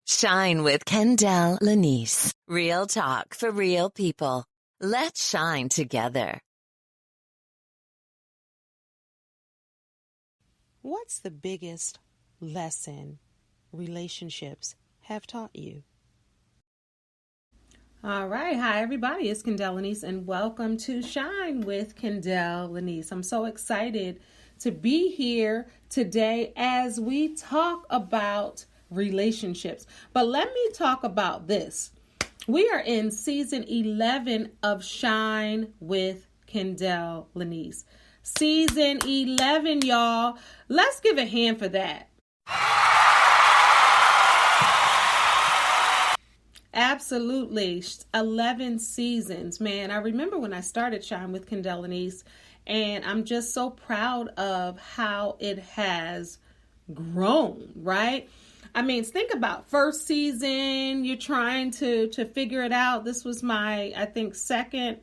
Shine with Kendell, Lenice. Real talk for real people. Let's shine together. What's the biggest lesson relationships have taught you? All right. Hi, everybody. It's Kendell, Lenice, and welcome to Shine with Kendell, Lenice. I'm so excited to be here today as we talk about relationships. But let me talk about this. We are in season 11 of Shine with Kendell, Lenice. Season 11, y'all. Let's give a hand for that. Absolutely. 11 seasons, man. I remember when I started Shine with Kendell, Lenice, and I'm just so proud of how it has grown, right? I mean, think about first season, you're trying to figure it out. This was my, I think, second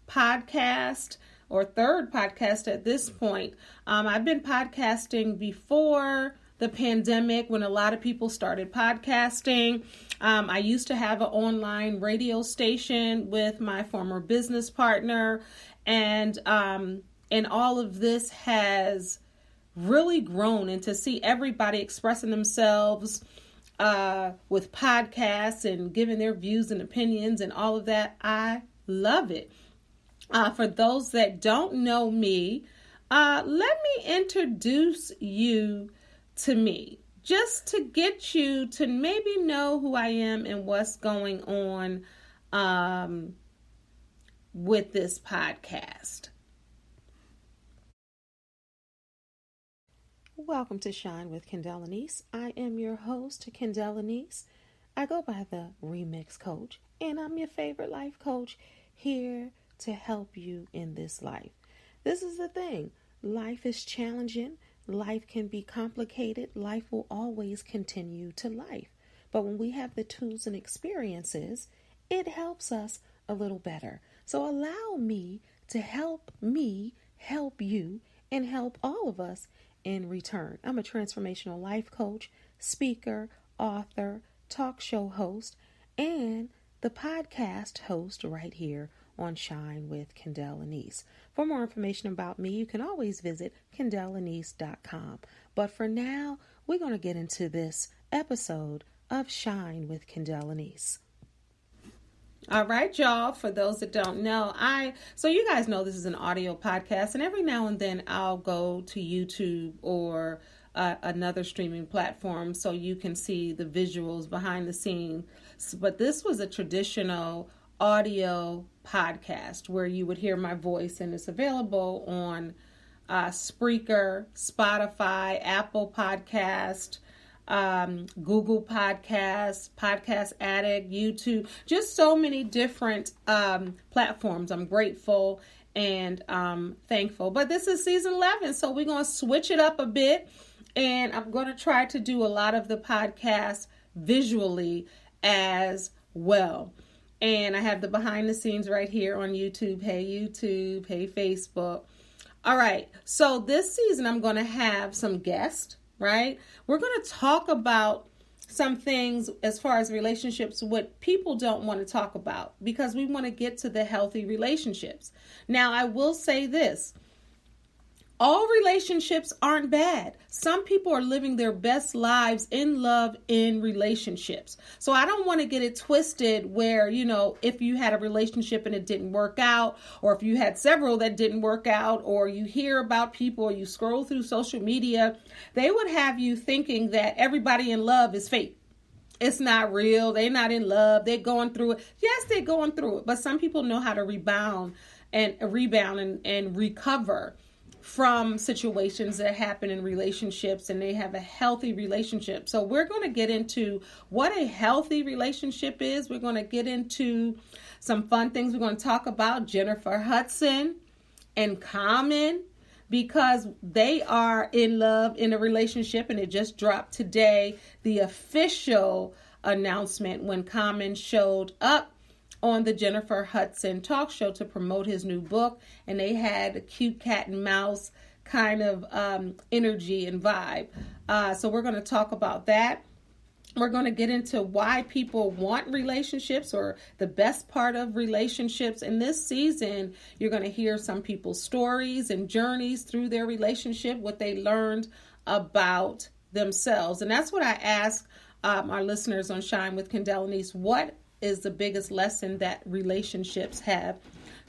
podcast or third podcast at this point. I've been podcasting before the pandemic when a lot of people started podcasting. I used to have an online radio station with my former business partner, and all of this has really grown, and to see everybody expressing themselves with podcasts and giving their views and opinions and all of that, I love it. For those that don't know me, let me introduce you to me, just to get you to maybe know who I am and what's going on with this podcast. Welcome to Shine with Kendell, Lenice. I am your host, Kendell, Lenice. I go by the Remix Coach, and I'm your favorite life coach, here to help you in this life. This is the thing. Life is challenging. Life can be complicated. Life will always continue to life. But when we have the tools and experiences, it helps us a little better. So allow me to help you, and help all of us in return. I'm a transformational life coach, speaker, author, talk show host, and the podcast host right here on Shine with Kendell, Lenice. For more information about me, you can always visit KendellLenice.com. But for now, we're going to get into this episode of Shine with Kendell, Lenice. All right, y'all. For those that don't know, so you guys know this is an audio podcast, and every now and then I'll go to YouTube or another streaming platform so you can see the visuals behind the scenes. But this was a traditional audio podcast where you would hear my voice, and it's available on Spreaker, Spotify, Apple Podcast, Google Podcasts, Podcast Addict, YouTube, just so many different platforms. I'm grateful and thankful. But this is season 11, so we're going to switch it up a bit, and I'm going to try to do a lot of the podcasts visually as well. And I have the behind the scenes right here on YouTube. Hey, YouTube. Hey, Facebook. All right. So this season, I'm going to have some guests, right? We're going to talk about some things as far as relationships, what people don't want to talk about, because we want to get to the healthy relationships. Now, I will say this. All relationships aren't bad. Some people are living their best lives in love in relationships. So I don't want to get it twisted where, if you had a relationship and it didn't work out, or if you had several that didn't work out, or you hear about people, or you scroll through social media, they would have you thinking that everybody in love is fake. It's not real. They're not in love. They're going through it. Yes, they're going through it. But some people know how to rebound and recover from situations that happen in relationships, and they have a healthy relationship. So we're going to get into what a healthy relationship is. We're going to get into some fun things. We're going to talk about Jennifer Hudson and Common, because they are in love in a relationship, and it just dropped today, the official announcement when Common showed up on the Jennifer Hudson talk show to promote his new book, and they had a cute cat and mouse kind of energy and vibe. So we're going to talk about that. We're going to get into why people want relationships or the best part of relationships. In this season, you're going to hear some people's stories and journeys through their relationship, what they learned about themselves. And that's what I ask our listeners on Shine with Kendell and Lenice. What is the biggest lesson that relationships have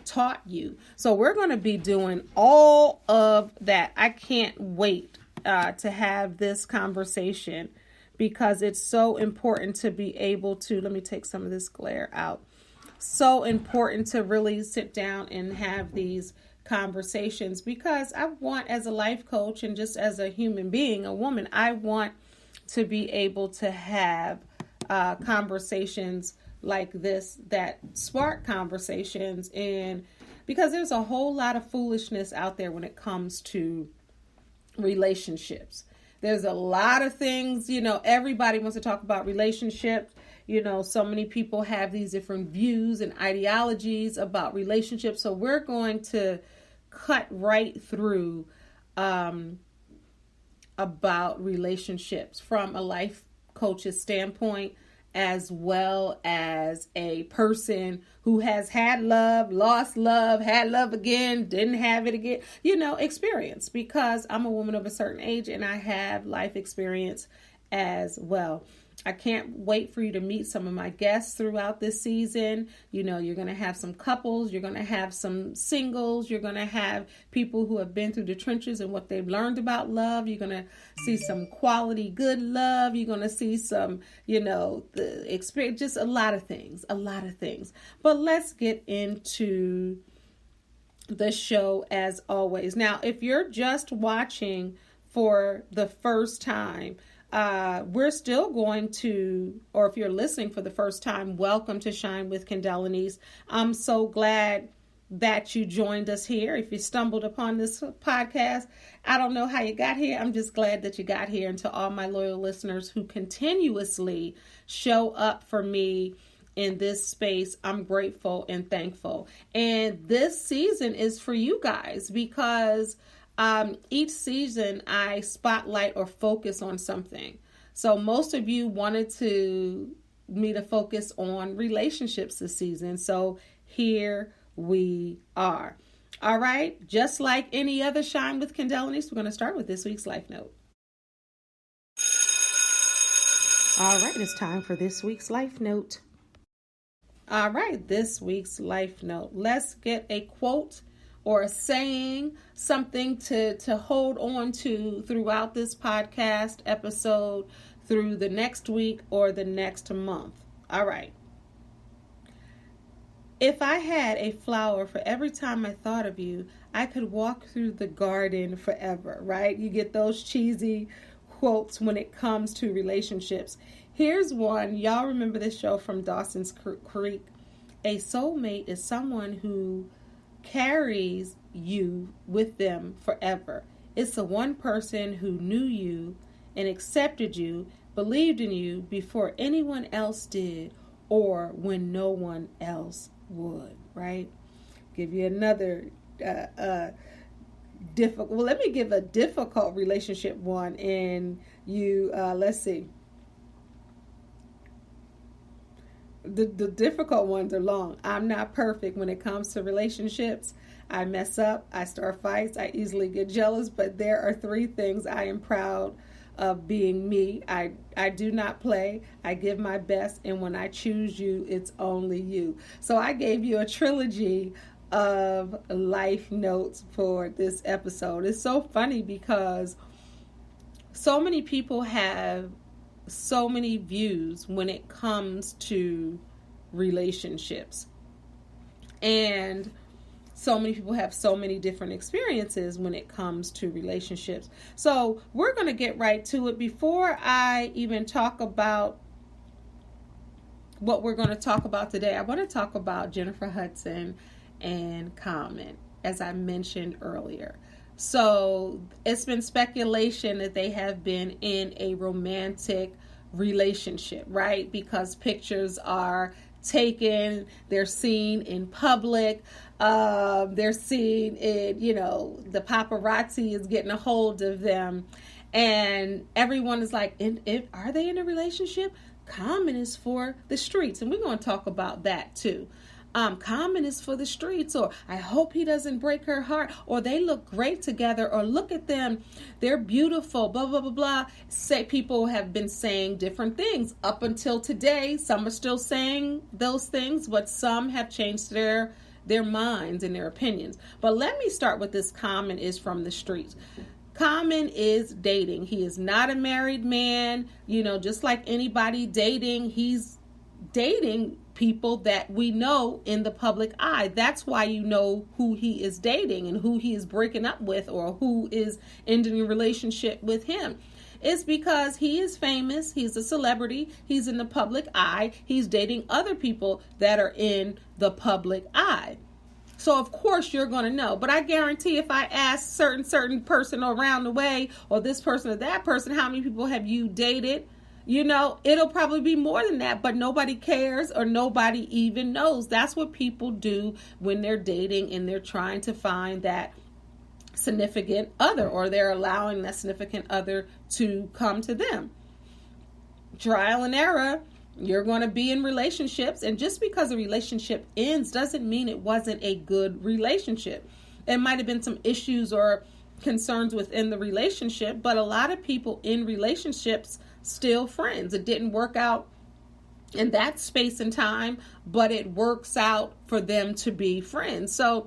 taught you? So we're going to be doing all of that. I can't wait to have this conversation, because it's so important to be able to, let me take some of this glare out. So important to really sit down and have these conversations, because I want, as a life coach and just as a human being, a woman, I want to be able to have conversations like this that spark conversations. And because there's a whole lot of foolishness out there when it comes to relationships. There's a lot of things, everybody wants to talk about relationships. So many people have these different views and ideologies about relationships. So we're going to cut right through about relationships from a life coach's standpoint, as well as a person who has had love, lost love, had love again, didn't have it again, experience, because I'm a woman of a certain age and I have life experience as well. I can't wait for you to meet some of my guests throughout this season. You're going to have some couples, you're going to have some singles, you're going to have people who have been through the trenches and what they've learned about love. You're going to see some quality, good love. You're going to see some, the experience, just a lot of things. But let's get into the show as always. Now, if you're just watching for the first time, we're still going to, or if you're listening for the first time, welcome to Shine with Kendell and Lenice. I'm so glad that you joined us here. If you stumbled upon this podcast, I don't know how you got here. I'm just glad that you got here. And to all my loyal listeners who continuously show up for me in this space, I'm grateful and thankful. And this season is for you guys, because each season I spotlight or focus on something. So most of you wanted me to focus on relationships this season. So here we are. All right. Just like any other Shine with Kendell and Lenice, we're going to start with this week's Life Note. All right. It's time for this week's Life Note. All right. This week's Life Note. Let's get a quote or a saying, something to hold on to throughout this podcast episode, through the next week or the next month. All right. If I had a flower for every time I thought of you, I could walk through the garden forever, right? You get those cheesy quotes when it comes to relationships. Here's one. Y'all remember this show from Dawson's Creek? A soulmate is someone who carries you with them forever. It's the one person who knew you and accepted you, believed in you before anyone else did, or when no one else would, right? Give you another difficult. Well, let me give a difficult relationship one, and let's see. The difficult ones are long. I'm not perfect when it comes to relationships. I mess up. I start fights. I easily get jealous. But there are 3 things I am proud of being me. I do not play. I give my best. And when I choose you, it's only you. So I gave you a trilogy of life notes for this episode. It's so funny because so many people have so many views when it comes to relationships, and so many people have so many different experiences when it comes to relationships. So we're going to get right to it. Before I even talk about what we're going to talk about today, I want to talk about Jennifer Hudson and Common, as I mentioned earlier. So it's been speculation that they have been in a romantic relationship, right? Because pictures are taken, they're seen in public, they're seen in, the paparazzi is getting a hold of them. And everyone is like, are they in a relationship? Common is for the streets. And we're going to talk about that too. Common is for the streets, or I hope he doesn't break her heart, or they look great together, or look at them, they're beautiful, blah, blah, blah, blah. People have been saying different things up until today. Some are still saying those things, but some have changed their minds and their opinions. But let me start with this. Common is from the streets. Common is dating. He is not a married man. Just like anybody dating, he's dating people that we know in the public eye. That's why you know who he is dating and who he is breaking up with, or who is ending a relationship with him. It's because he is famous, he's a celebrity, he's in the public eye, he's dating other people that are in the public eye. So of course you're going to know. But I guarantee if I ask certain person around the way, or this person or that person, how many people have you dated? It'll probably be more than that, but nobody cares, or nobody even knows. That's what people do when they're dating and they're trying to find that significant other, or they're allowing that significant other to come to them. Trial and error. You're going to be in relationships, and just because a relationship ends doesn't mean it wasn't a good relationship. It might have been some issues or concerns within the relationship, but a lot of people in relationships still friends. It didn't work out in that space and time, but it works out for them to be friends. So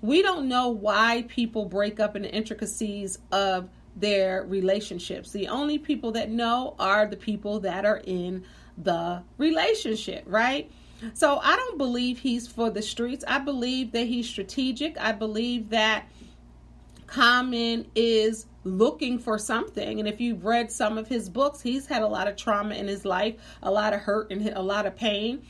we don't know why people break up in the intricacies of their relationships. The only people that know are the people that are in the relationship, right? So I don't believe he's for the streets. I believe that he's strategic. I believe that Common is looking for something. And if you've read some of his books, he's had a lot of trauma in his life, a lot of hurt and a lot of pain.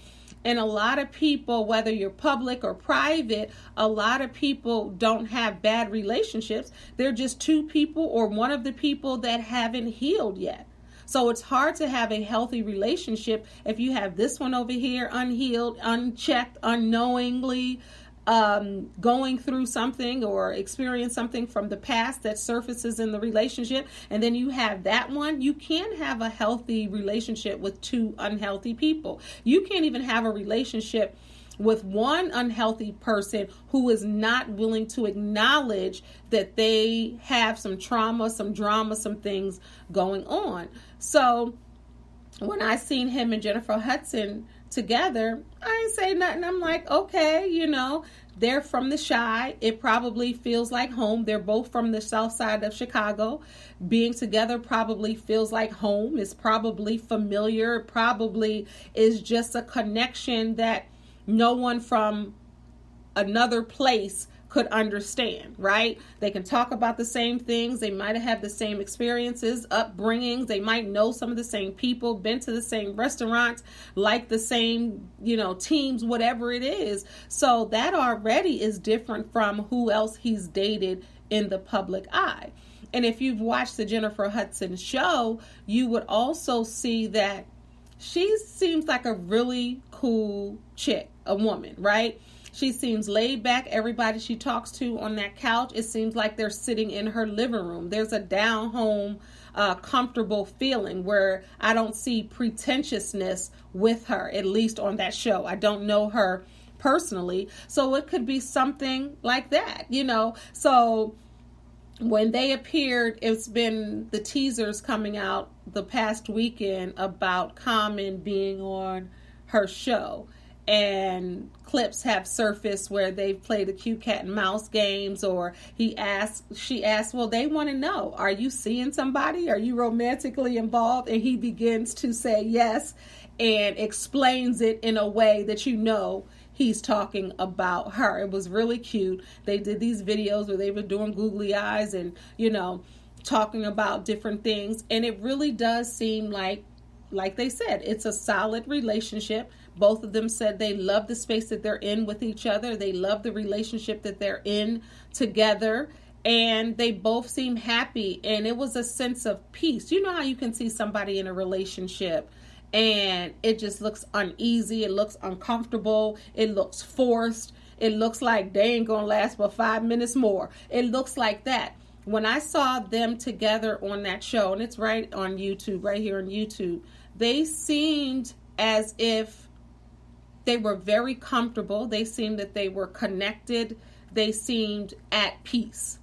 And a lot of people, whether you're public or private, a lot of people don't have bad relationships. They're just two people, or one of the people that haven't healed yet. So it's hard to have a healthy relationship if you have this one over here, unhealed, unchecked, unknowingly, going through something or experience something from the past that surfaces in the relationship, and then you have that one. You can't have a healthy relationship with two unhealthy people. You can't even have a relationship with one unhealthy person who is not willing to acknowledge that they have some trauma, some drama, some things going on. So when I seen him and Jennifer Hudson together, I ain't say nothing. I'm like, okay, they're from the Chi. It probably feels like home. They're both from the south side of Chicago. Being together probably feels like home. It's probably familiar. It probably is just a connection that no one from another place could understand, right? They can talk about the same things. They might have the same experiences, upbringings. They might know some of the same people, been to the same restaurants, like the same, teams, whatever it is. So that already is different from who else he's dated in the public eye. And if you've watched the Jennifer Hudson show, you would also see that she seems like a really cool chick, a woman, right? She seems laid back. Everybody she talks to on that couch, it seems like they're sitting in her living room. There's a down home, comfortable feeling where I don't see pretentiousness with her, at least on that show. I don't know her personally, so it could be something like that, So when they appeared, it's been the teasers coming out the past weekend about Common being on her show. And clips have surfaced where they've played the cute cat and mouse games, or she asked, well, they want to know, are you seeing somebody? Are you romantically involved? And he begins to say yes and explains it in a way that he's talking about her. It was really cute. They did these videos where they were doing googly eyes and, talking about different things. And it really does seem like they said, it's a solid relationship. Both of them said they love the space that they're in with each other. They love the relationship that they're in together. And they both seem happy. And it was a sense of peace. You know how you can see somebody in a relationship and it just looks uneasy. It looks uncomfortable. It looks forced. It looks like they ain't going to last but 5 minutes more. It looks like that. when I saw them together on that show, and it's right on YouTube, right here on YouTube, they seemed as if they were very comfortable. They seemed that they were connected. They seemed at peace.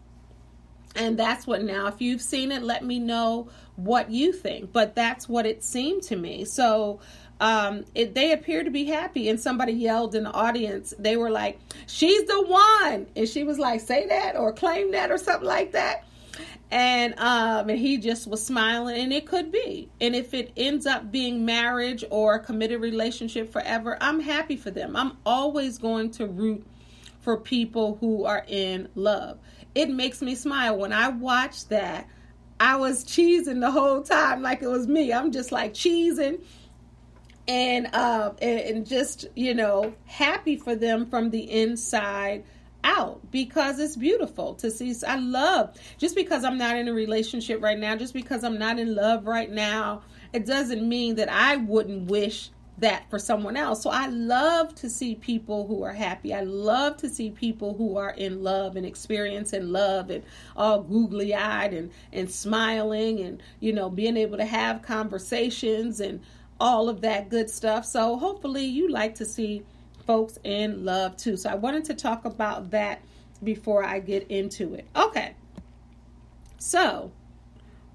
And that's what, now, if you've seen it, let me know what you think. But that's what it seemed to me. So they appear to be happy. And somebody yelled in the audience. They were like, she's the one. And she was like, say that or claim that or something like that. And he just was smiling, and it could be. And if it ends up being marriage or a committed relationship forever, I'm happy for them. I'm always going to root for people who are in love. It makes me smile. When I watched that, I was cheesing the whole time like it was me. I'm just like cheesing and just, happy for them from the inside out, because it's beautiful to see. I love, just because I'm not in a relationship right now, just because I'm not in love right now, it doesn't mean that I wouldn't wish that for someone else. So I love to see people who are happy. I love to see people who are in love and experiencing love and all googly eyed and smiling and, being able to have conversations and all of that good stuff. So hopefully you like to see folks in love too. So I wanted to talk about that before I get into it. Okay. So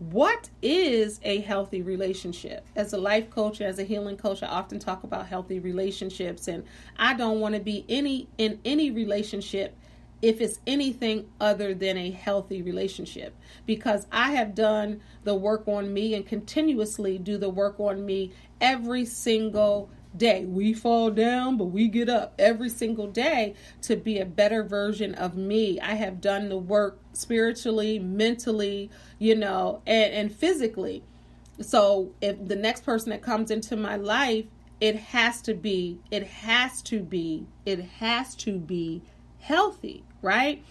what is a healthy relationship? As a life coach, as a healing coach, I often talk about healthy relationships, and I don't want to be in any relationship if it's anything other than a healthy relationship, because I have done the work on me and continuously do the work on me every single day. We fall down, but we get up every single day to be a better version of me. I have done the work spiritually, mentally, and physically. So if the next person that comes into my life, it has to be healthy, right?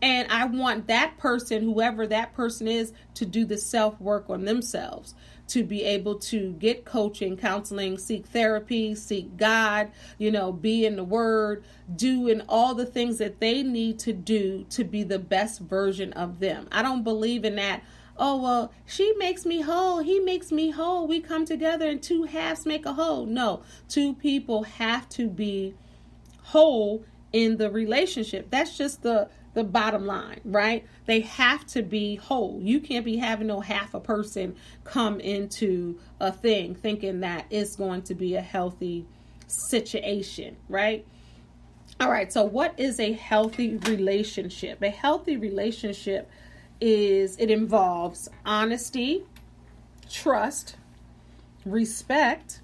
And I want that person, whoever that person is, to do the self-work on themselves, to be able to get coaching, counseling, seek therapy, seek God, be in the Word, doing all the things that they need to do to be the best version of them. I don't believe in that, oh, well, she makes me whole, he makes me whole, we come together and two halves make a whole. No, two people have to be whole in the relationship. That's just the bottom line, right? They have to be whole. You can't be having no half a person come into a thing thinking that it's going to be a healthy situation, right? All right, so what is a healthy relationship? A healthy relationship it involves honesty, trust, respect,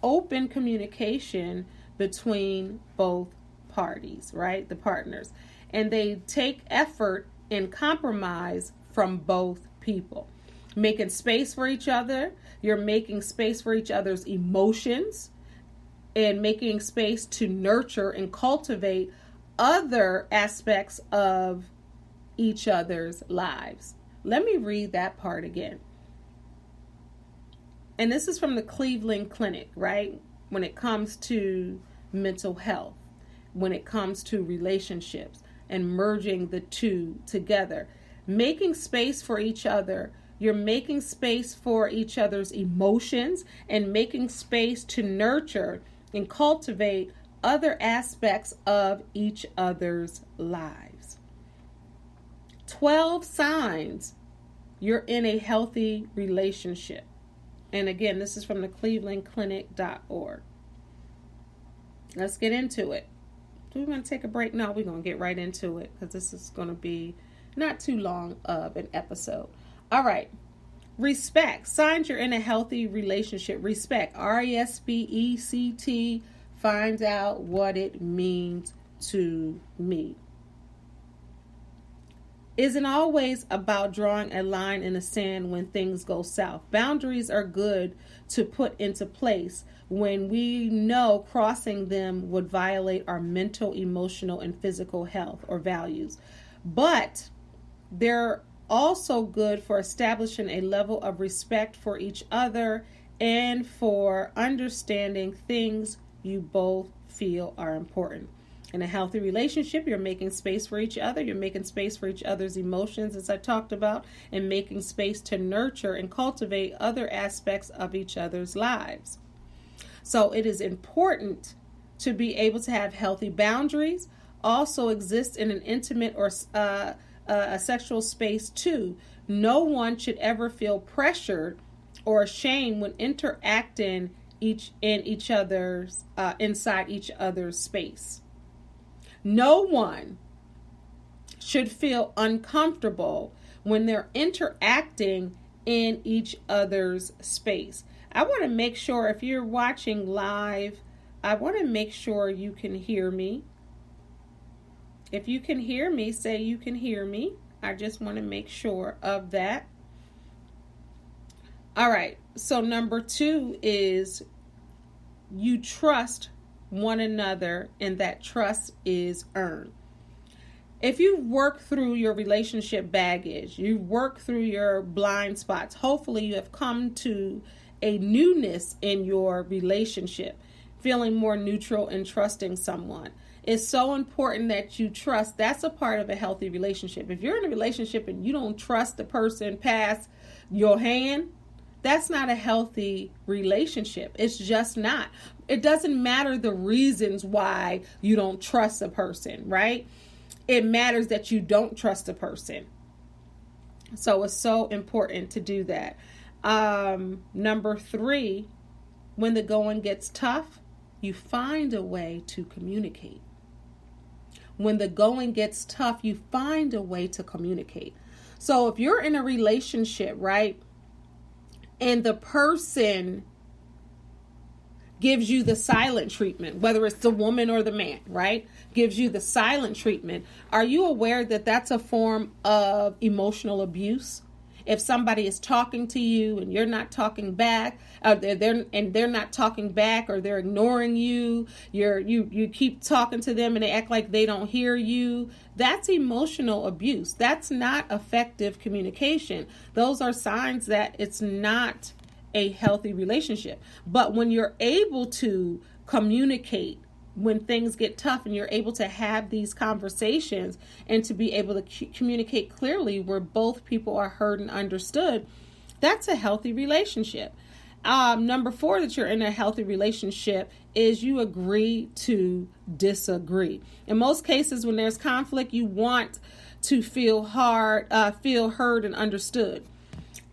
open communication between both parties, right? The partners. And they take effort and compromise from both people. Making space for each other. You're making space for each other's emotions and making space to nurture and cultivate other aspects of each other's lives. Let me read that part again. And this is from the Cleveland Clinic, right? When it comes to mental health, when it comes to relationships, and merging the two together. Making space for each other. You're making space for each other's emotions and making space to nurture and cultivate other aspects of each other's lives. 12 signs you're in a healthy relationship. And again, this is from the clevelandclinic.org. Let's get into it. Do we want to take a break? No, we're going to get right into it because this is going to be not too long of an episode. All right. Respect. Signs you're in a healthy relationship. Respect. RESPECT. Find out what it means to me. Isn't always about drawing a line in the sand when things go south. Boundaries are good to put into place when we know crossing them would violate our mental, emotional, and physical health or values. But they're also good for establishing a level of respect for each other and for understanding things you both feel are important. In a healthy relationship, you're making space for each other. You're making space for each other's emotions, as I talked about, and making space to nurture and cultivate other aspects of each other's lives. So it is important to be able to have healthy boundaries, also exist in an intimate or a sexual space too. No one should ever feel pressured or ashamed when interacting inside each other's space. No one should feel uncomfortable when they're interacting in each other's space. I want to make sure, if you're watching live, I want to make sure you can hear me. If you can hear me, say you can hear me. I just want to make sure of that. All right. So number 2 is you trust one another, and that trust is earned. If you work through your relationship baggage, you work through your blind spots, hopefully you have come to a newness in your relationship, feeling more neutral and trusting someone. It's so important that you trust. That's a part of a healthy relationship. If you're in a relationship and you don't trust the person past your hand, that's not a healthy relationship. It's just not. It doesn't matter the reasons why you don't trust a person, right? It matters that you don't trust a person. So it's so important to do that. Number 3, when the going gets tough, you find a way to communicate. When the going gets tough, you find a way to communicate. So if you're in a relationship, right, and the person gives you the silent treatment, whether it's the woman or the man, right, gives you the silent treatment, are you aware that that's a form of emotional abuse? If somebody is talking to you and you're not talking back, they're not talking back, or they're ignoring you, you keep talking to them and they act like they don't hear you, that's emotional abuse. That's not effective communication. Those are signs that it's not a healthy relationship. But when you're able to communicate when things get tough, and you're able to have these conversations and to be able to communicate clearly where both people are heard and understood, that's a healthy relationship. Number 4, that you're in a healthy relationship, is you agree to disagree. In most cases, when there's conflict, you want to feel heard and understood.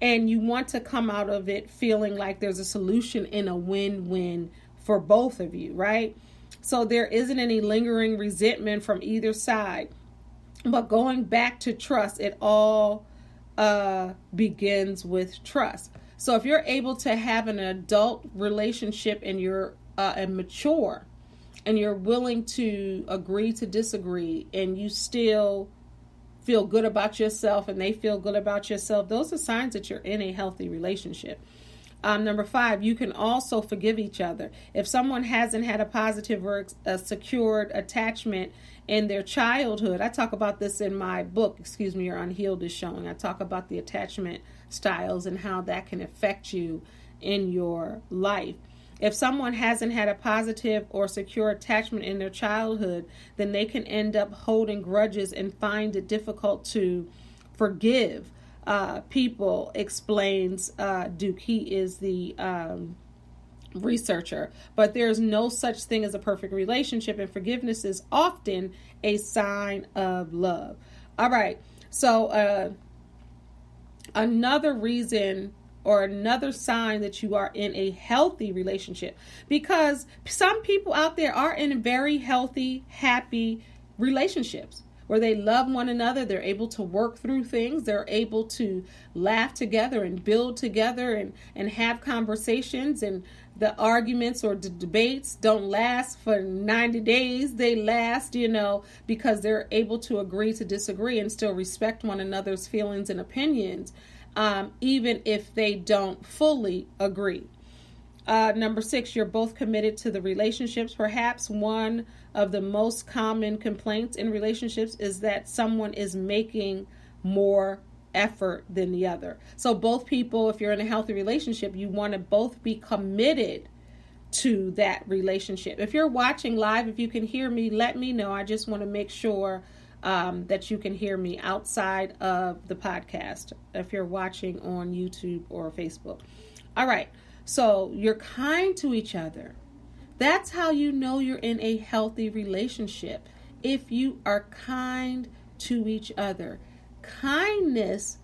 And you want to come out of it feeling like there's a solution and a win-win for both of you, right? So there isn't any lingering resentment from either side. But going back to trust, it all begins with trust. So if you're able to have an adult relationship and you're mature and you're willing to agree to disagree, and you still feel good about yourself and they feel good about yourself, those are signs that you're in a healthy relationship. Number 5, you can also forgive each other. If someone hasn't had a positive or a secured attachment in their childhood, I talk about this in my book, Your Unhealed is Showing. I talk about the attachment styles and how that can affect you in your life. If someone hasn't had a positive or secure attachment in their childhood, then they can end up holding grudges and find it difficult to forgive people, explains Duke. He is the researcher. But there's no such thing as a perfect relationship, and forgiveness is often a sign of love. All right. So another reason or another sign that you are in a healthy relationship, because some people out there are in very healthy, happy relationships where they love one another. They're able to work through things. They're able to laugh together and build together and have conversations, and the arguments or the debates don't last for 90 days. They last, because they're able to agree to disagree and still respect one another's feelings and opinions, even if they don't fully agree. Number 6, you're both committed to the relationships. Perhaps one of the most common complaints in relationships is that someone is making more effort than the other. So both people, if you're in a healthy relationship, you want to both be committed to that relationship. If you're watching live, if you can hear me, let me know. I just want to make sure that you can hear me outside of the podcast if you're watching on YouTube or Facebook. All right. So you're kind to each other. That's how you know you're in a healthy relationship. If you are kind to each other. Kindness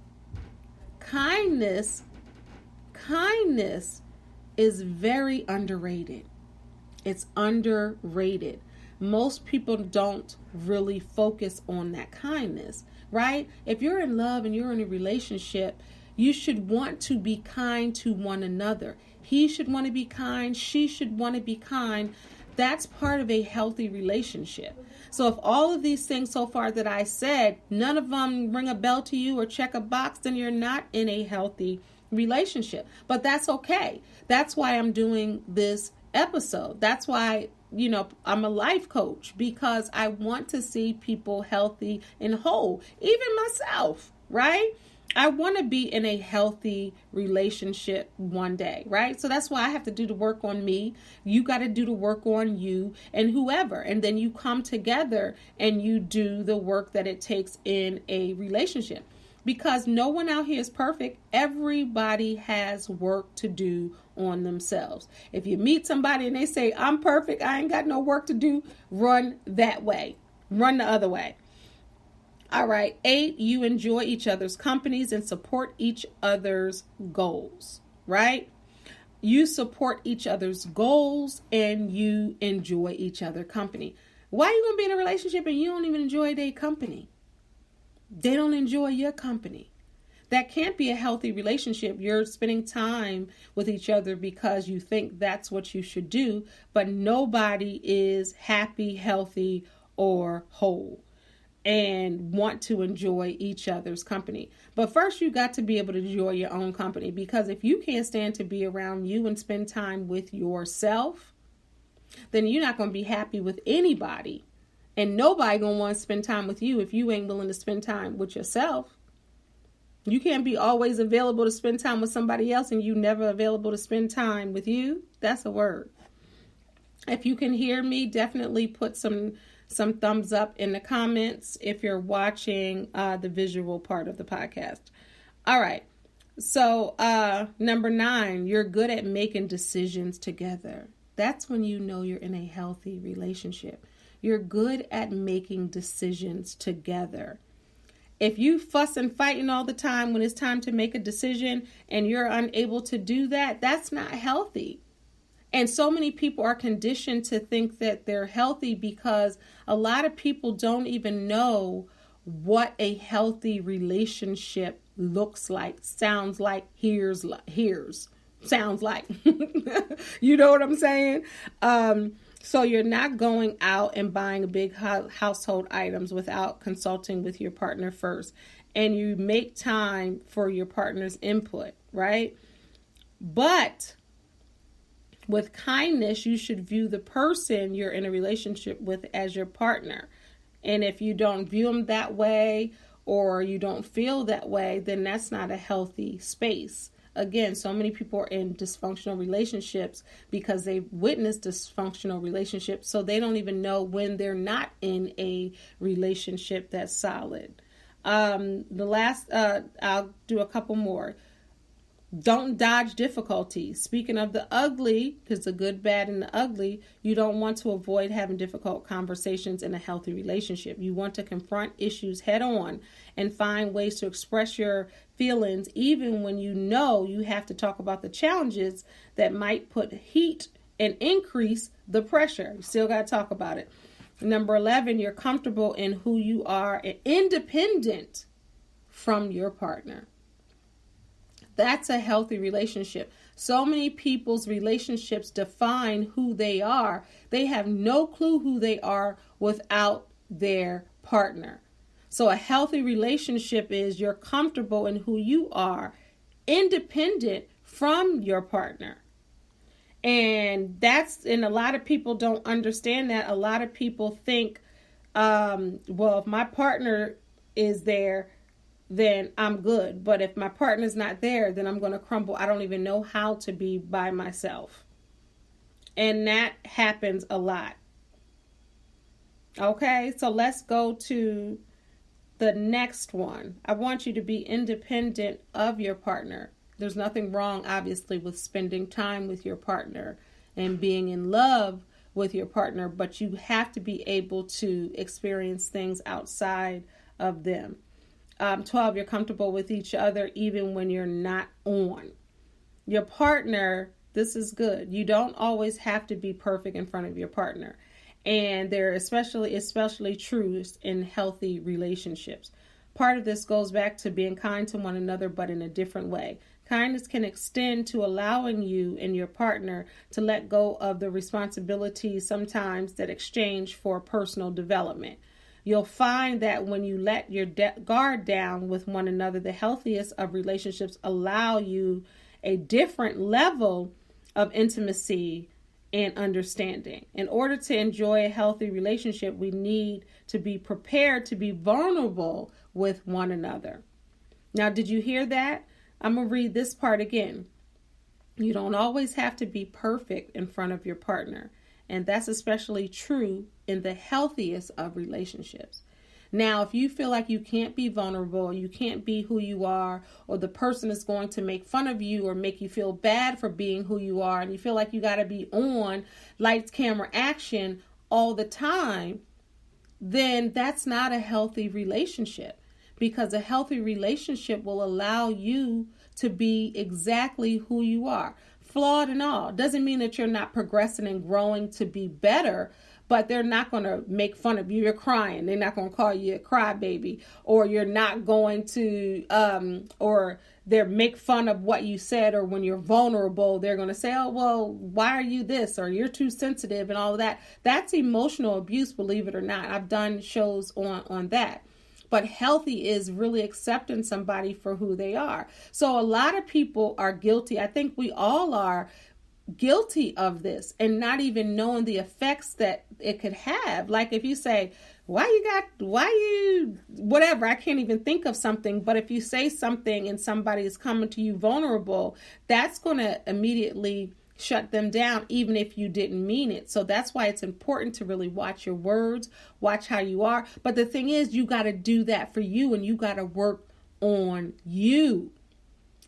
is very underrated. It's underrated. Most people don't really focus on that kindness, right? If you're in love and you're in a relationship, you should want to be kind to one another. He should want to be kind. She should want to be kind. That's part of a healthy relationship. So if all of these things so far that I said, none of them ring a bell to you or check a box, then you're not in a healthy relationship. But that's okay. That's why I'm doing this episode. That's why, I'm a life coach, because I want to see people healthy and whole, even myself, right? I want to be in a healthy relationship one day, right? So that's why I have to do the work on me. You got to do the work on you and whoever. And then you come together and you do the work that it takes in a relationship. Because no one out here is perfect. Everybody has work to do on themselves. If you meet somebody and they say, I'm perfect, I ain't got no work to do, run that way. Run the other way. All right. 8, you enjoy each other's companies and support each other's goals, right? You support each other's goals and you enjoy each other's company. Why are you going to be in a relationship and you don't even enjoy their company? They don't enjoy your company. That can't be a healthy relationship. You're spending time with each other because you think that's what you should do, but nobody is happy, healthy, or whole and want to enjoy each other's company. But first, you got to be able to enjoy your own company, because if you can't stand to be around you and spend time with yourself, then you're not going to be happy with anybody. And nobody going to want to spend time with you if you ain't willing to spend time with yourself. You can't be always available to spend time with somebody else and you never available to spend time with you. That's a word. If you can hear me, definitely put some thumbs up in the comments if you're watching the visual part of the podcast. All right. So number 9, you're good at making decisions together. That's when you know you're in a healthy relationship. You're good at making decisions together. If you fuss and fighting all the time when it's time to make a decision and you're unable to do that, that's not healthy. And so many people are conditioned to think that they're healthy because a lot of people don't even know what a healthy relationship looks like, sounds like, hears, sounds like. You know what I'm saying? So you're not going out and buying big household items without consulting with your partner first. And you make time for your partner's input, right? But with kindness, you should view the person you're in a relationship with as your partner. And if you don't view them that way or you don't feel that way, then that's not a healthy space. Again, so many people are in dysfunctional relationships because they've witnessed dysfunctional relationships, so they don't even know when they're not in a relationship that's solid. The last, I'll do a couple more. Don't dodge difficulties. Speaking of the ugly, because the good, bad, and the ugly, you don't want to avoid having difficult conversations in a healthy relationship. You want to confront issues head on and find ways to express your feelings, even when you know you have to talk about the challenges that might put heat and increase the pressure. You still got to talk about it. Number 11, you're comfortable in who you are and independent from your partner. That's a healthy relationship. So many people's relationships define who they are. They have no clue who they are without their partner. So a healthy relationship is you're comfortable in who you are, independent from your partner. And a lot of people don't understand that. A lot of people think, well, if my partner is there, then I'm good. But if my partner's not there, then I'm going to crumble. I don't even know how to be by myself. And that happens a lot. Okay, so let's go to the next one. I want you to be independent of your partner. There's nothing wrong, obviously, with spending time with your partner and being in love with your partner, but you have to be able to experience things outside of them. 12, you're comfortable with each other even when you're not on. Your partner, this is good. You don't always have to be perfect in front of your partner. And they're especially true in healthy relationships. Part of this goes back to being kind to one another, but in a different way. Kindness can extend to allowing you and your partner to let go of the responsibilities sometimes that exchange for personal development. You'll find that when you let your guard down with one another, the healthiest of relationships allow you a different level of intimacy and understanding. In order to enjoy a healthy relationship, we need to be prepared to be vulnerable with one another. Now, did you hear that? I'm going to read this part again. You don't always have to be perfect in front of your partner. And that's especially true in the healthiest of relationships. Now, if you feel like you can't be vulnerable, you can't be who you are, or the person is going to make fun of you or make you feel bad for being who you are, and you feel like you got to be on lights, camera, action all the time, then that's not a healthy relationship. Because a healthy relationship will allow you to be exactly who you are, flawed and all. Doesn't mean that you're not progressing and growing to be better, but they're not going to make fun of you. You're crying. They're not going to call you a crybaby, or you're not going to, or they make fun of what you said, or when you're vulnerable, they're going to say, oh, well, why are you this? Or you're too sensitive and all of that. That's emotional abuse, believe it or not. I've done shows on that. But healthy is really accepting somebody for who they are. So a lot of people are guilty. I think we all are guilty of this and not even knowing the effects that it could have. Like if you say, whatever, I can't even think of something. But if you say something and somebody is coming to you vulnerable, that's going to immediately shut them down, even if you didn't mean it. So that's why it's important to really watch your words, watch how you are. But the thing is, you got to do that for you, and you got to work on you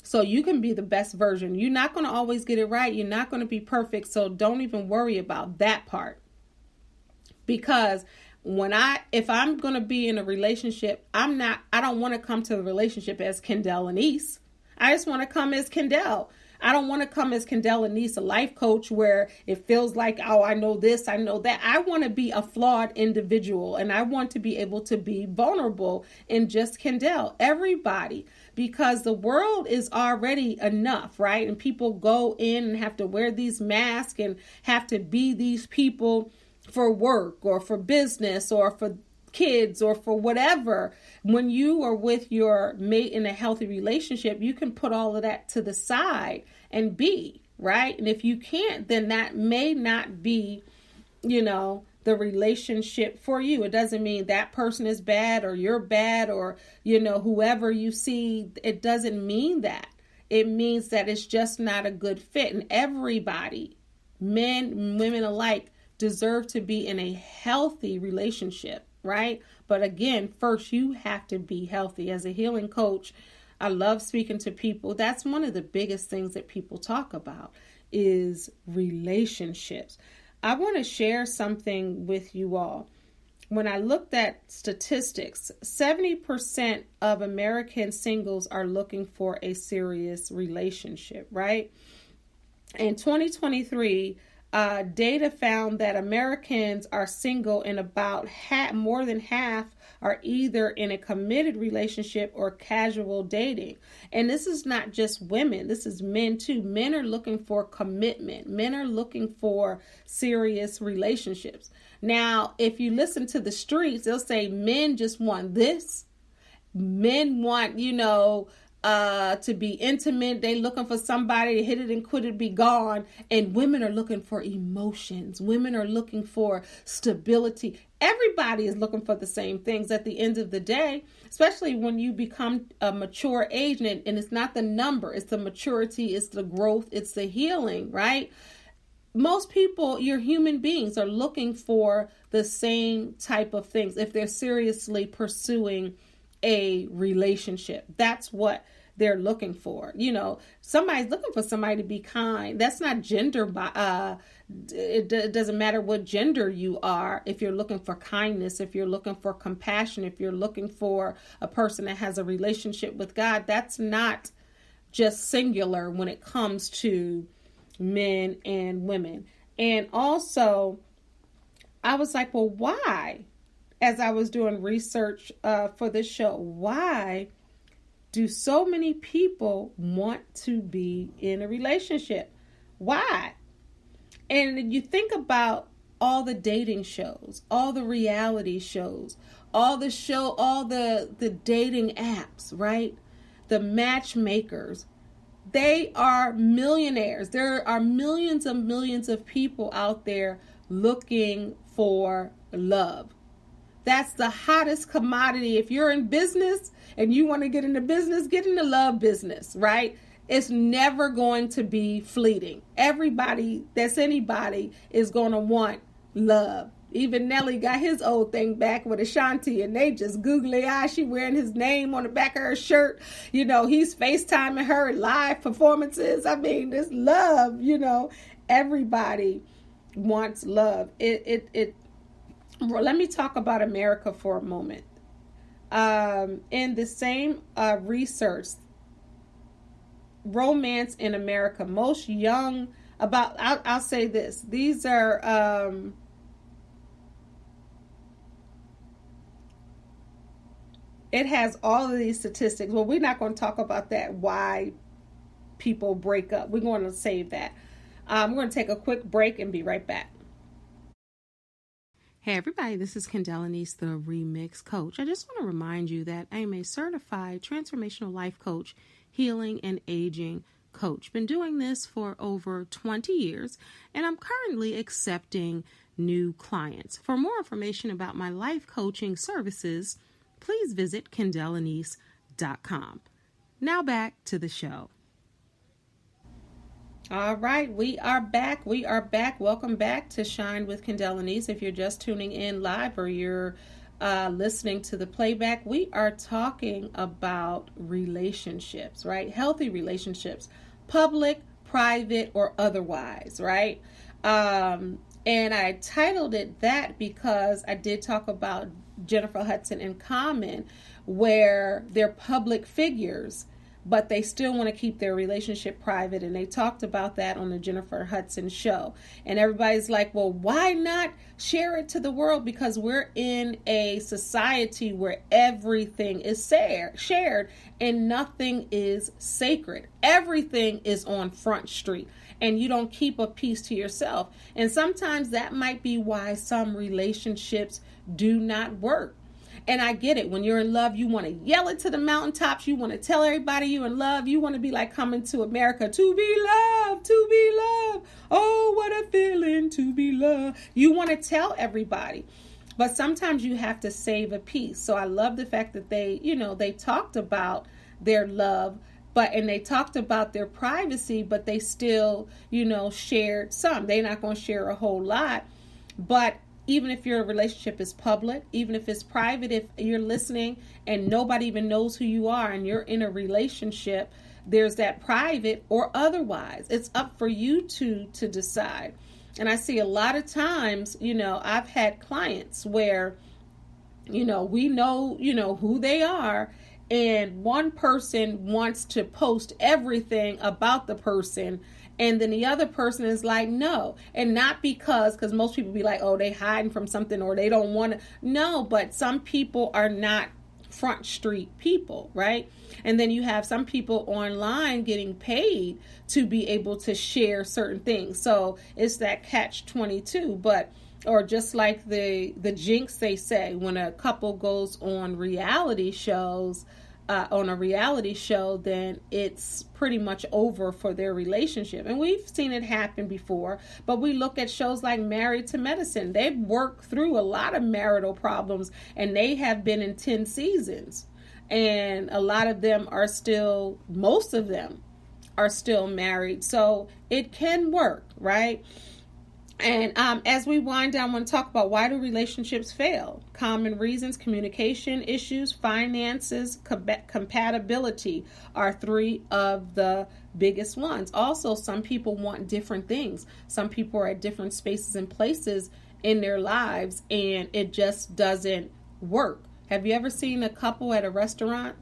so you can be the best version. You're not going to always get it right. You're not going to be perfect. So don't even worry about that part. Because if I'm going to be in a relationship, I don't want to come to the relationship as Kendell Lenice. I just want to come as Kendell. I don't want to come as Kendell Lenice, a life coach, where it feels like, oh, I know this, I know that. I want to be a flawed individual, and I want to be able to be vulnerable in just Kendell. Everybody, because the world is already enough, right? And people go in and have to wear these masks and have to be these people for work or for business or for kids or for whatever. When you are with your mate in a healthy relationship, you can put all of that to the side and be, right? And if you can't, then that may not be, the relationship for you. It doesn't mean that person is bad or you're bad or, whoever you see. It doesn't mean that. It means that it's just not a good fit. And everybody, men and women alike, deserve to be in a healthy relationship. Right? But again, first you have to be healthy. As a healing coach, I love speaking to people. That's one of the biggest things that people talk about is relationships. I want to share something with you all. When I looked at statistics, 70% of American singles are looking for a serious relationship, right? In 2023, data found that Americans are single and about more than half are either in a committed relationship or casual dating. And this is not just women. This is men too. Men are looking for commitment. Men are looking for serious relationships. Now, if you listen to the streets, they'll say men just want this. Men want, to be intimate. They looking for somebody to hit it and quit it, be gone. And women are looking for emotions. Women are looking for stability. Everybody is looking for the same things at the end of the day, especially when you become a mature age. And it's not the number, it's the maturity, it's the growth, it's the healing, right? most people, you're human beings, are looking for the same type of things if they're seriously pursuing a relationship. That's what they're looking for. Somebody's looking for somebody to be kind. That's not gender. It doesn't matter what gender you are. If you're looking for kindness, if you're looking for compassion, if you're looking for a person that has a relationship with God, that's not just singular when it comes to men and women. And also, I was like, well, why? As I was doing research for this show, why do so many people want to be in a relationship? Why? And you think about all the dating shows, all the reality shows, all the dating apps, right? The matchmakers. They are millionaires. There are millions and millions of people out there looking for love. That's the hottest commodity. If you're in business and you want to get into business, get in the love business, right? It's never going to be fleeting. Everybody that's anybody is going to want love. Even Nelly got his old thing back with Ashanti, and they just googly eye. She wearing his name on the back of her shirt. He's FaceTiming her in live performances. I mean, this love, everybody wants love. Well, let me talk about America for a moment. In the same research, romance in America, most young, I'll say this. These are, it has all of these statistics. Well, we're not going to talk about that, why people break up. We're going to save that. We're going to take a quick break and be right back. Hey everybody, this is Kendell, the Remix Coach. I just want to remind you that I am a certified transformational life coach, healing and aging coach. Been doing this for over 20 years, and I'm currently accepting new clients. For more information about my life coaching services, please visit KendellLenice.com. Now back to the show. All right, we are back. Welcome back to Shine with Kendell Lenice. If you're just tuning in live or you're listening to the playback, we are talking about relationships, right? Healthy relationships, public, private, or otherwise, right? And I titled it that because I did talk about Jennifer Hudson and Common, where they're public figures, but they still want to keep their relationship private. And they talked about that on the Jennifer Hudson show. And everybody's like, well, why not share it to the world? Because we're in a society where everything is shared and nothing is sacred. Everything is on Front Street, and you don't keep a piece to yourself. And sometimes that might be why some relationships do not work. And I get it. When you're in love, you want to yell it to the mountaintops. You want to tell everybody you're in love. You want to be like Coming to America. To be loved, to be loved. Oh, what a feeling to be loved. You want to tell everybody. But sometimes you have to save a piece. So I love the fact that they talked about their love, and they talked about their privacy, but they still, shared some. They're not going to share a whole lot. But even if your relationship is public, even if it's private, if you're listening and nobody even knows who you are and you're in a relationship, there's that private or otherwise. It's up for you to decide. And I see a lot of times, I've had clients where, we know, who they are, and one person wants to post everything about the person, and then the other person is like, no. And not because most people be like, oh, they hiding from something or they don't want to. No, but some people are not Front Street people, right? And then you have some people online getting paid to be able to share certain things. So it's that catch-22. Or just like the jinx, they say, when a couple goes on reality shows, on a reality show, then it's pretty much over for their relationship. And we've seen it happen before, but we look at shows like Married to Medicine. They've worked through a lot of marital problems, and they have been in 10 seasons. And a lot of them are still, most of them are still married. So it can work, right? And as we wind down, I want to talk about why do relationships fail? Common reasons: communication issues, finances, compatibility are three of the biggest ones. Also, some people want different things. Some people are at different spaces and places in their lives, and it just doesn't work. Have you ever seen a couple at a restaurant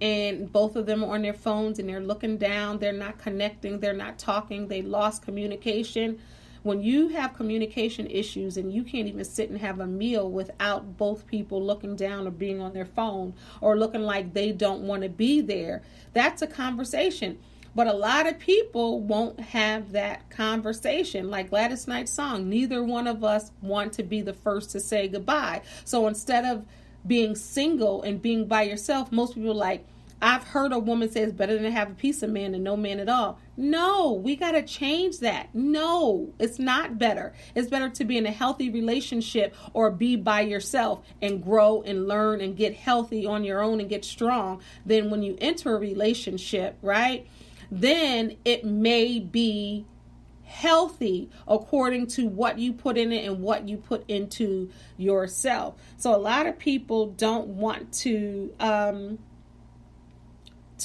and both of them are on their phones and they're looking down, they're not connecting, they're not talking, they lost communication? When you have communication issues and you can't even sit and have a meal without both people looking down or being on their phone or looking like they don't want to be there, that's a conversation. But a lot of people won't have that conversation. Like Gladys Knight's song, neither one of us want to be the first to say goodbye. So instead of being single and being by yourself, most people are like, I've heard a woman say it's better than to have a piece of man than no man at all. No, we got to change that. No, it's not better. It's better to be in a healthy relationship or be by yourself and grow and learn and get healthy on your own and get strong than when you enter a relationship, right? Then it may be healthy according to what you put in it and what you put into yourself. So a lot of people don't want to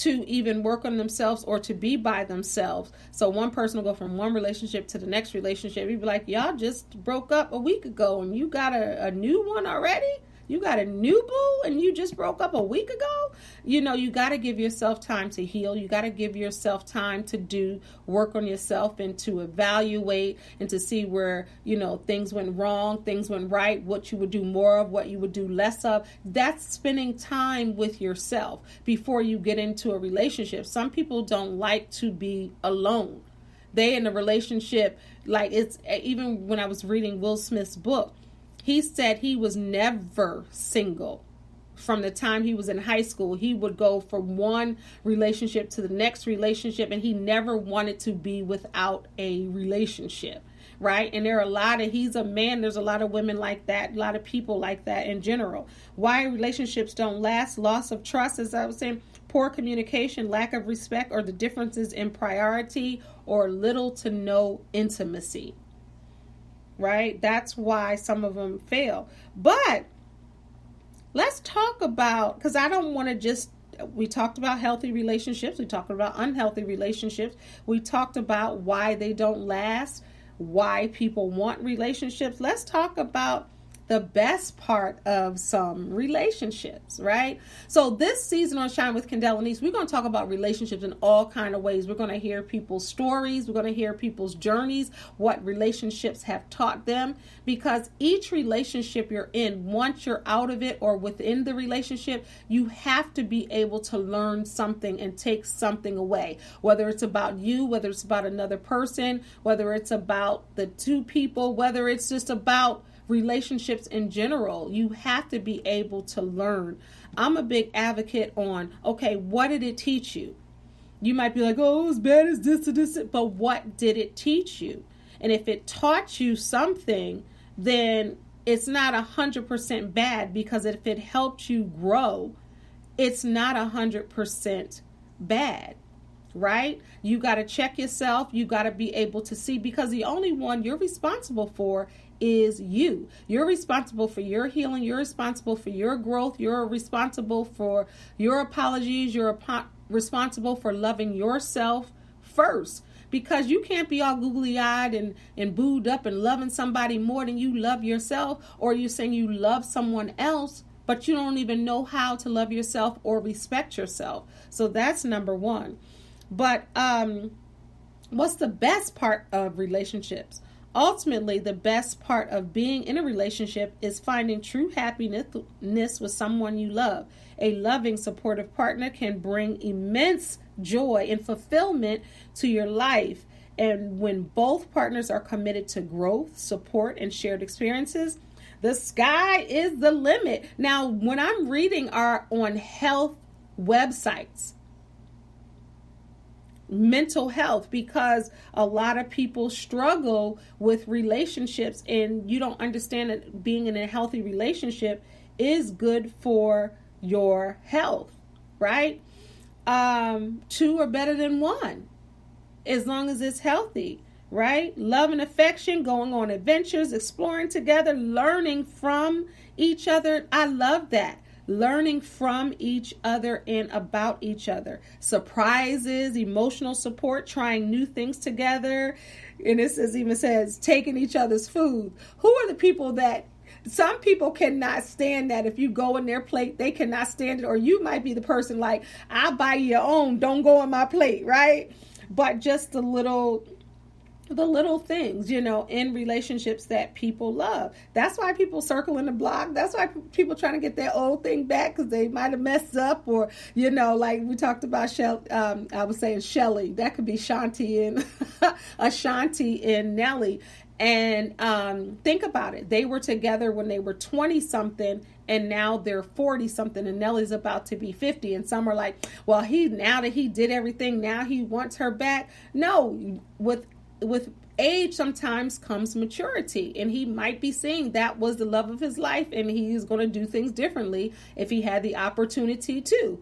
even work on themselves or to be by themselves. So one person will go from one relationship to the next relationship. You'd be like, y'all just broke up a week ago and you got a new one already? You got a new boo and you just broke up a week ago? You know, you got to give yourself time to heal. You got to give yourself time to do work on yourself and to evaluate and to see where, you know, things went wrong, things went right, what you would do more of, what you would do less of. That's spending time with yourself before you get into a relationship. Some people don't like to be alone. They in a relationship, like it's, even when I was reading Will Smith's book, he said he was never single. From the time he was in high school, he would go from one relationship to the next relationship, and he never wanted to be without a relationship, right? And there are a lot of, he's a man, there's a lot of women like that, a lot of people like that in general. Why relationships don't last: loss of trust, as I was saying, poor communication, lack of respect, or the differences in priority, or little to no intimacy. Right? That's why some of them fail. But let's talk about, because I don't want to just, we talked about healthy relationships. We talked about unhealthy relationships. We talked about why they don't last, why people want relationships. Let's talk about the best part of some relationships, right? So this season on Shine with Kendell and Lenice, we're going to talk about relationships in all kind of ways. We're going to hear people's stories. We're going to hear people's journeys, what relationships have taught them, because each relationship you're in, once you're out of it or within the relationship, you have to be able to learn something and take something away, whether it's about you, whether it's about another person, whether it's about the two people, whether it's just about relationships in general. You have to be able to learn. I'm a big advocate on, okay, what did it teach you? You might be like, oh, it was bad as this or this, but what did it teach you? And if it taught you something, then it's not 100% bad, because if it helped you grow, it's not 100% bad. Right? You got to check yourself. You got to be able to see, because the only one you're responsible for is you. You're responsible for your healing. You're responsible for your growth. You're responsible for your apologies. You're responsible for loving yourself first, because you can't be all googly-eyed and booed up and loving somebody more than you love yourself, or you're saying you love someone else, but you don't even know how to love yourself or respect yourself. So that's number one. But what's the best part of relationships? Ultimately, the best part of being in a relationship is finding true happiness with someone you love. A loving, supportive partner can bring immense joy and fulfillment to your life. And when both partners are committed to growth, support, and shared experiences, the sky is the limit. Now, when I'm reading on health websites, mental health, because a lot of people struggle with relationships, and you don't understand that being in a healthy relationship is good for your health, right? Two are better than one, as long as it's healthy, right? Love and affection, going on adventures, exploring together, learning from each other. I love that. Learning from each other and about each other. Surprises, emotional support, trying new things together. And it even says taking each other's food. Who are the people that some people cannot stand that? If you go in their plate, they cannot stand it. Or you might be the person like, I'll buy your own, don't go on my plate, right? But just the little things, in relationships that people love. That's why people circling the block. That's why people trying to get their old thing back because they might have messed up, or, like we talked about, I was saying Shelly. That could be Shanti and Ashanti and Nelly. And think about it. They were together when they were 20 something, and now they're 40 something, and Nelly's about to be 50. And some are like, well, now that he did everything, now he wants her back. No, with age sometimes comes maturity, and he might be seeing that was the love of his life, and he's going to do things differently if he had the opportunity to.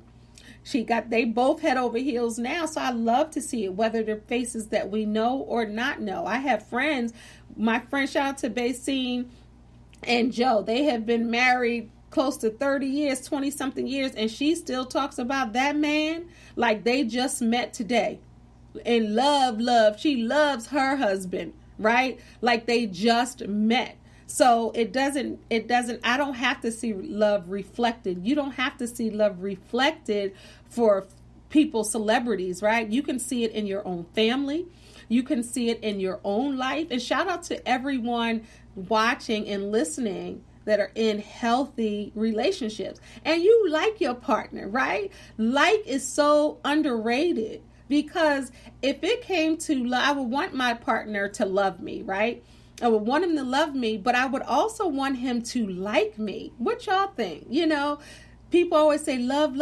They both head over heels now, so I love to see it, whether they're faces that we know or not know. I have friends, my friend, shout out to Basine and Joe. They have been married close to 30 years, 20 something years, and she still talks about that man like they just met today. And love. She loves her husband, right? Like they just met. So it doesn't, I don't have to see love reflected. You don't have to see love reflected for people, celebrities, right? You can see it in your own family. You can see it in your own life. And shout out to everyone watching and listening that are in healthy relationships. And you like your partner, right? Like is so underrated. Because if it came to love, I would want my partner to love me, right? I would want him to love me, but I would also want him to like me. What y'all think? People always say love,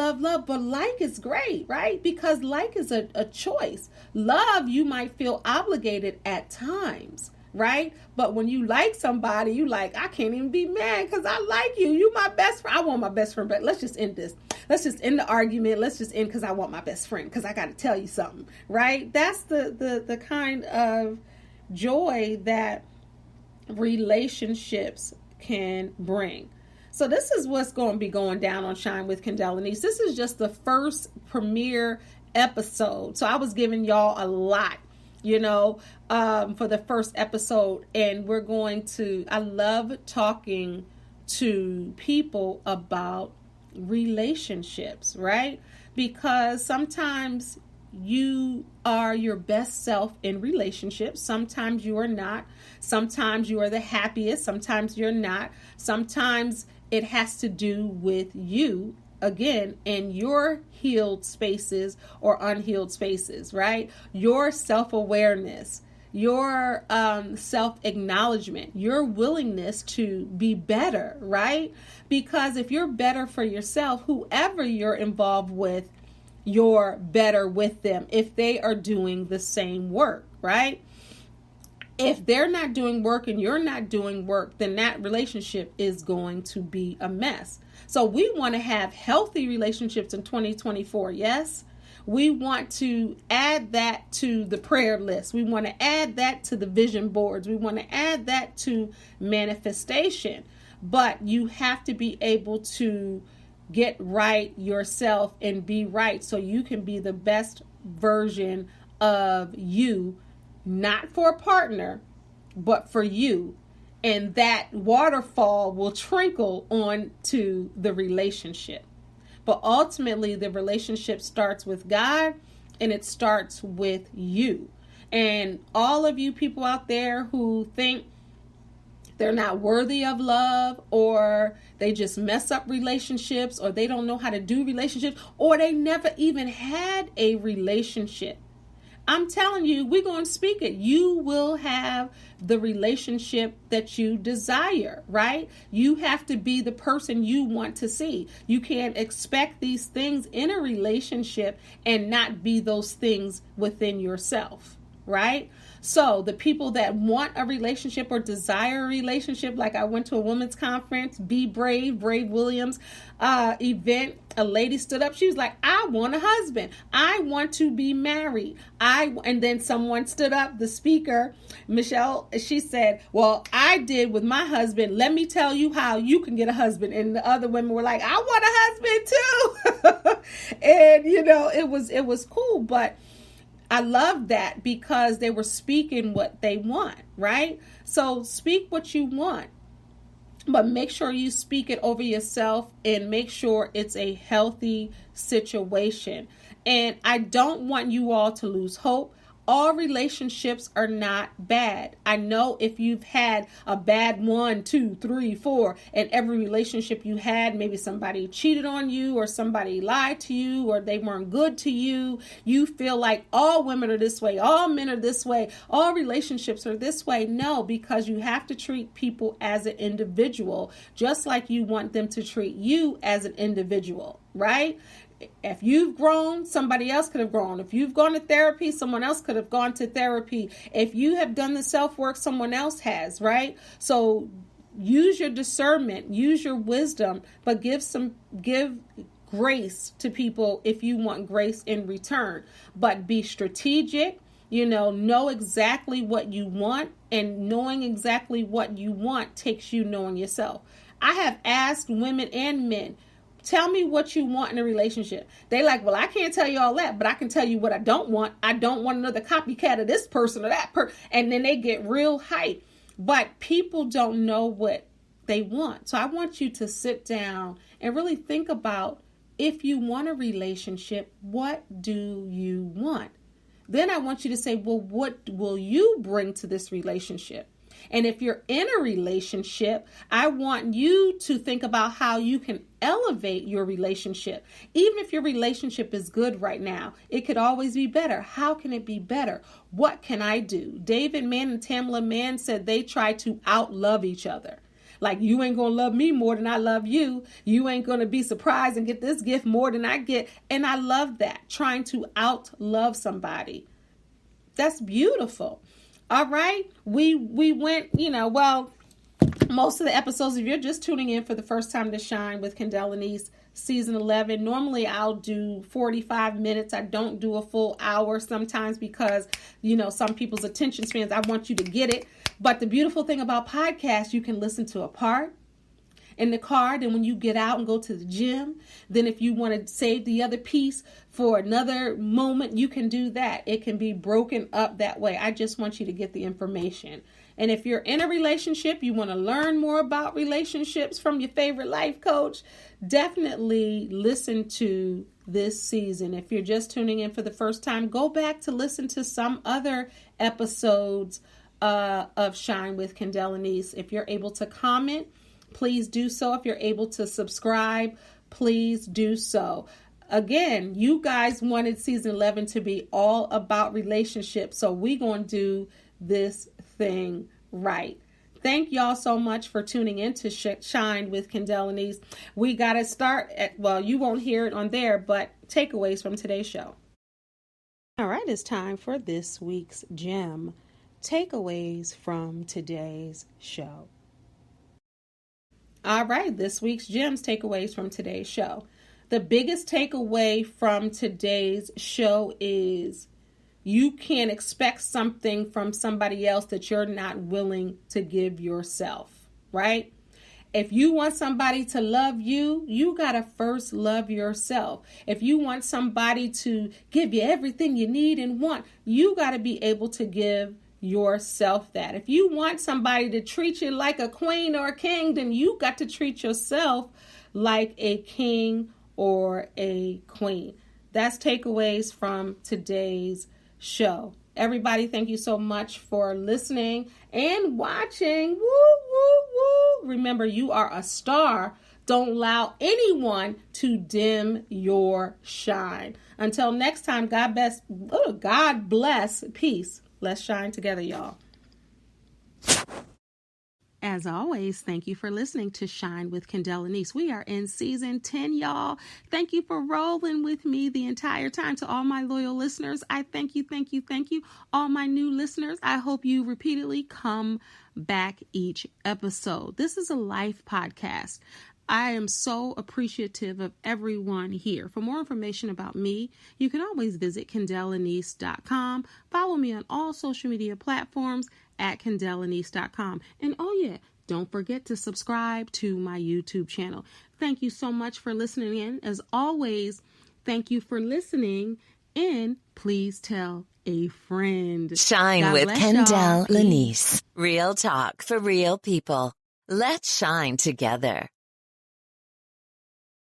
but like is great, right? Because like is a choice. Love, you might feel obligated at times, right? But when you like somebody, you like, I can't even be mad because I like you. You my best friend. I want my best friend, but let's just end this. Let's just end the argument. Let's just end because I want my best friend because I got to tell you something, right? That's the kind of joy that relationships can bring. So this is what's going to be going down on Shine with Kendell and Lenice. This is just the first premiere episode. So I was giving y'all a lot, for the first episode. And I love talking to people about relationships, right? Because sometimes you are your best self in relationships. Sometimes you are not. Sometimes you are the happiest. Sometimes you're not. Sometimes it has to do with you, again, in your healed spaces or unhealed spaces, right? Your self-awareness, your self-acknowledgement, your willingness to be better, right? Because if you're better for yourself, whoever you're involved with, you're better with them if they are doing the same work, right? If they're not doing work and you're not doing work, then that relationship is going to be a mess. So we want to have healthy relationships in 2024, yes? We want to add that to the prayer list. We want to add that to the vision boards. We want to add that to manifestation. But you have to be able to get right yourself and be right so you can be the best version of you, not for a partner, but for you. And that waterfall will trickle onto the relationship. But ultimately, the relationship starts with God and it starts with you. And all of you people out there who think they're not worthy of love, or they just mess up relationships, or they don't know how to do relationships, or they never even had a relationship, I'm telling you, we're going to speak it. You will have the relationship that you desire, right? You have to be the person you want to see. You can't expect these things in a relationship and not be those things within yourself, right? So the people that want a relationship or desire a relationship, like I went to a women's conference, Be Brave, Brave Williams event. A lady stood up. She was like, I want a husband. I want to be married. And then someone stood up, the speaker, Michelle, she said, well, I did with my husband. Let me tell you how you can get a husband. And the other women were like, I want a husband too. And, it was cool. But I love that because they were speaking what they want, right? So speak what you want, but make sure you speak it over yourself and make sure it's a healthy situation. And I don't want you all to lose hope. All relationships are not bad. I know if you've had a bad 1, 2, 3, 4, and every relationship you had, maybe somebody cheated on you or somebody lied to you or they weren't good to you. You feel like all women are this way, all men are this way, all relationships are this way. No, because you have to treat people as an individual, just like you want them to treat you as an individual, right? If you've grown, somebody else could have grown. If you've gone to therapy, someone else could have gone to therapy. If you have done the self-work, someone else has, right? So use your discernment, use your wisdom, but give grace to people if you want grace in return. But be strategic, know exactly what you want, and knowing exactly what you want takes you knowing yourself. I have asked women and men, tell me what you want in a relationship. They like, well, I can't tell you all that, but I can tell you what I don't want. I don't want another copycat of this person or that person. And then they get real hype. But people don't know what they want. So I want you to sit down and really think about, if you want a relationship, what do you want? Then I want you to say, well, what will you bring to this relationship? And if you're in a relationship, I want you to think about how you can elevate your relationship. Even if your relationship is good right now, it could always be better. How can it be better? What can I do? David Mann and Tamela Mann said they try to outlove each other. Like, you ain't going to love me more than I love you. You ain't going to be surprised and get this gift more than I get. And I love that, trying to outlove somebody. That's beautiful. All right. We went, most of the episodes, if you're just tuning in for the first time to Shine with Kendell Lenice, season 11, normally I'll do 45 minutes. I don't do a full hour sometimes because, some people's attention spans, I want you to get it. But the beautiful thing about podcasts, you can listen to a part in the car. Then when you get out and go to the gym, then if you want to save the other piece for another moment, you can do that. It can be broken up that way. I just want you to get the information. And if you're in a relationship, you want to learn more about relationships from your favorite life coach, definitely listen to this season. If you're just tuning in for the first time, go back to listen to some other episodes of Shine with Kendell Lenice. If you're able to comment, please do so. If you're able to subscribe, please do so. Again, you guys wanted season 11 to be all about relationships, so we're going to do this thing right. Thank y'all so much for tuning in to Shine with Kendell Lenice. We got to start at, you won't hear it on there, but takeaways from today's show. All right, it's time for this week's gem. Takeaways from today's show. All right, this week's gems, takeaways from today's show. The biggest takeaway from today's show is you can't expect something from somebody else that you're not willing to give yourself, right? If you want somebody to love you, you got to first love yourself. If you want somebody to give you everything you need and want, you got to be able to give yourself that. If you want somebody to treat you like a queen or a king, then you got to treat yourself like a king or a queen. That's takeaways from today's show. Everybody, thank you so much for listening and watching. Woo, woo, woo. Remember, you are a star. Don't allow anyone to dim your shine. Until next time, God bless, peace. Let's shine together, y'all. As always, thank you for listening to Shine with Kendell and Lenice. We are in season 10, y'all. Thank you for rolling with me the entire time. To all my loyal listeners, I thank you. All my new listeners, I hope you repeatedly come back each episode. This is a life podcast. I am so appreciative of everyone here. For more information about me, you can always visit KendellLenice.com. Follow me on all social media platforms at KendellLenice.com. And oh yeah, don't forget to subscribe to my YouTube channel. Thank you so much for listening in. As always, thank you for listening, and please tell a friend. Shine God with bless Kendell y'all. Lenice. Real talk for real people. Let's shine together.